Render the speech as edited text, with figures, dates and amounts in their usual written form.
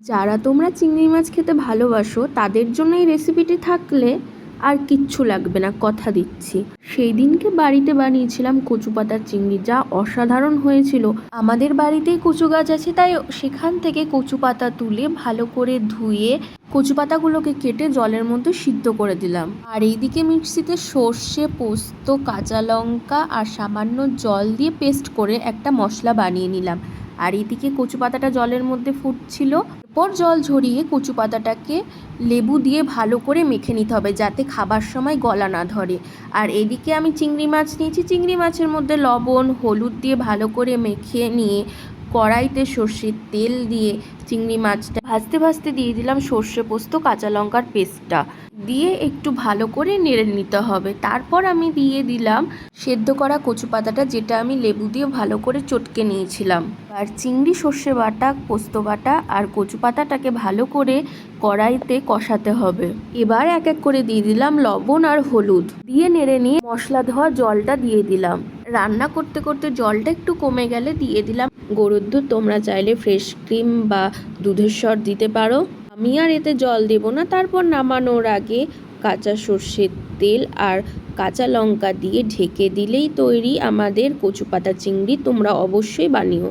যারা তোমরা চিংড়ি মাছ খেতে ভালোবাসো তাদের জন্য এই রেসিপিটি থাকলে আর কিচ্ছু লাগবে না, কথা দিচ্ছি। সেই দিনকে বাড়িতে বানিয়েছিলাম কচু পাতার চিংড়ি, যা অসাধারণ হয়েছিল। আমাদের বাড়িতেই কচু গাছ আছে, তাই সেখান থেকে কচু পাতা তুলে ভালো করে ধুয়ে কচু পাতাগুলোকে কেটে জলের মধ্যে সিদ্ধ করে দিলাম। আর এইদিকে মিক্সিতে সর্ষে, পোস্ত, কাঁচা লঙ্কা আর সামান্য জল দিয়ে পেস্ট করে একটা মশলা বানিয়ে নিলাম। আর এদিকে কচু পাতাটা জলের মধ্যে ফুটছিল। এরপর জল ঝরিয়ে কচু পাতাটাকে লেবু দিয়ে ভালো করে মেখে নিতে হবে, যাতে খাবার সময় গলা না ধরে। আর এদিকে আমি চিংড়ি মাছ নিয়েছি, চিংড়ি মাছের মধ্যে লবণ হলুদ দিয়ে ভালো করে মেখে নিয়ে কড়াইতে সর্ষের তেল দিয়ে চিংড়ি মাছটা ভাজতে ভাজতে দিয়ে দিলাম সর্ষে, পোস্ত, কাঁচা লঙ্কার পেস্টটা দিয়ে একটু ভালো করে নেড়ে নিতে হবে। তারপর আমি দিয়ে দিলাম সেদ্ধ করা কচু পাতাটা, যেটা আমি লেবু দিয়ে ভালো করে চটকে নিয়েছিলাম। আর চিংড়ি, সর্ষে বাটা, পোস্ত বাটা আর কচু পাতাটাকে ভালো করে কড়াইতে কষাতে হবে। এবার এক এক করে দিয়ে দিলাম লবণ আর হলুদ দিয়ে নেড়ে নিয়ে মশলা ধোয়া জলটা দিয়ে দিলাম। রান্না করতে করতে জলটা একটু কমে গেলে দিয়ে দিলাম গরুর দুধ। তোমরা চাইলে ফ্রেশ ক্রিম বা দুধের সর দিতে পারো। আমি আর এতে জল দেব না। তারপর নামানোর আগে কাঁচা সর্ষের তেল আর কাঁচা লঙ্কা দিয়ে ঢেকে দিলেই তৈরি আমাদের কচু পাতা চিংড়ি। তোমরা অবশ্যই বানিও।